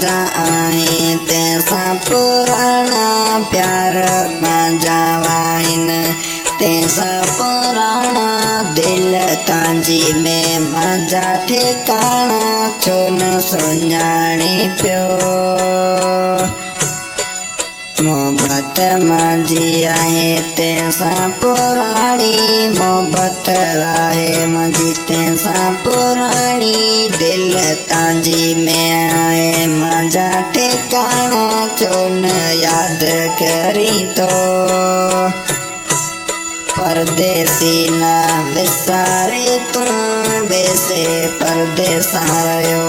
मजा आहे तंहिंसां पुराणा प्यार पंहिंजा आहिनि तंहिंसां पुराणा दिल तव्हांजी में मुंहिंजा ठिकाणा छो न सुञाणे पियो मोहब्बत मुंहिंजी आहे तंहिंसां पुराणी मोहब्बत आहे मुंहिंजी तंहिंसां पुराणी दिल तव्हांजी में आहे मुंहिंजा ठिकाणा छो न यादि करी थो परदेसी न विसारे तूं बेसे परदेस आयो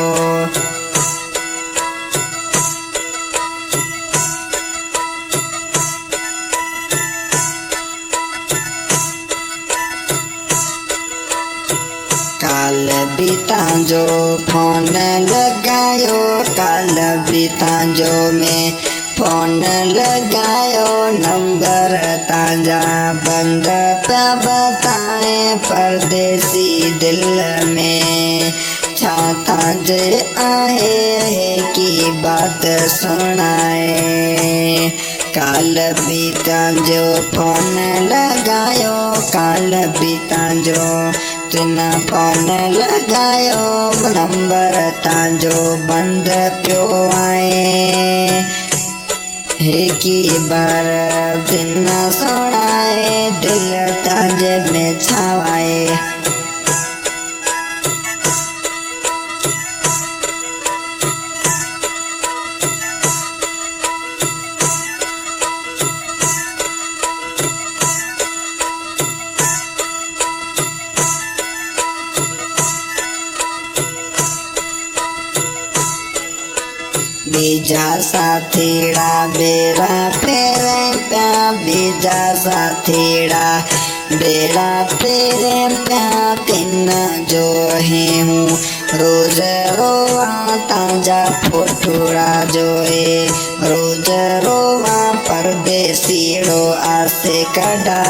काल भी तव्हांजो फोन लॻायो काल भी तव्हांजो में फोन लॻायो नंबर तव्हांजा बंदि पिया बताए परदेसी दिल में छा तव्हांजे आहे की बात सुणाए काल भी तव्हांजो फोन लॻायो काल भी तव्हांजो तिन फोन लॻायो नंबर तव्हांजो बंदि पियो आहे हिकु बार दिन सुणाए दिल तव्हांजे में छा आहे बीजा साथीड़ा बेड़ा फेरे प्या बीजा साथीड़ा बेड़ा फेरे प्या तिन जो ही हूँ रोज रोवा तांजा फोटुड़ा जोए रोज रोवा परदेसीड़ो आसे कड़ा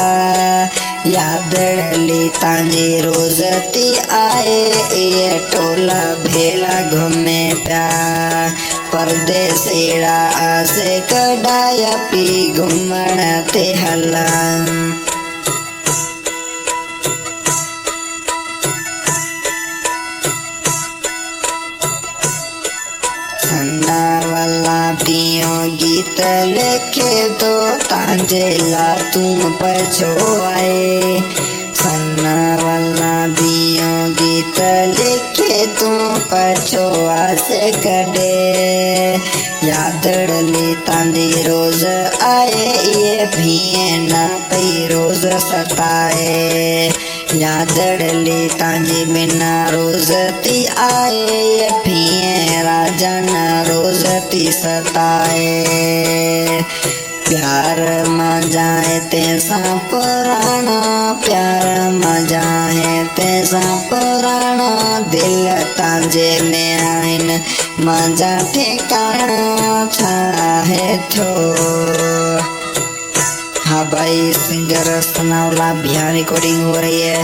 याद ली तांजी रोज ती आए ये टोला भेला घूमे प्या परदेसीड़ा आसे कड़ाया पी घुमण ते हला सन्ना वाला पियो गीत लिखे तो तांजे ला तुम पछो आए सन्ना वाला पियो गीत लिखे तू पछो आसे कड़े यादड़ली तांदी रोज आए ये भी न पई रोज सताए यादड़ली तांजी बिना रोज ती आए ये भी राजा न रोज ती सताए प्यार मजाए तंहिंसां पुराणा प्यार मजाए तंहिंसां पुराणा दिल तव्हांजे में आहिनि मुंहिंजा ठिकाणा छा आहे थो हाँ भाई सिंगर सनाउल्लाह बिहार रिकॉर्डिंग हो रही है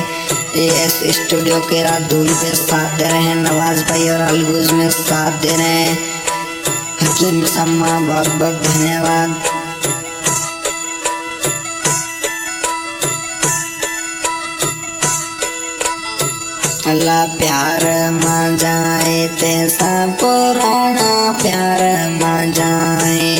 एएस स्टूडियो के राधुल पे साथ दे रहे हैं नवाज भाई और अलगूज में साथ दे रहे हैं हकीम सम्मा बहुत बहुत धन्यवाद अल्लाह प्यार मजाए तंहिंसां पुराणा प्यार मजाए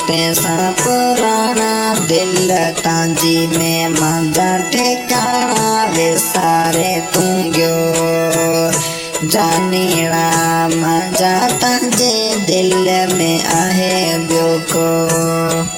तंहिंसां पुराणा दिल तव्हांजी में मुंहिंजा ठिकाणा विसारे तूं गयो जानीड़ा मुंहिंजा तव्हांजे दिल में आहे ॿियो को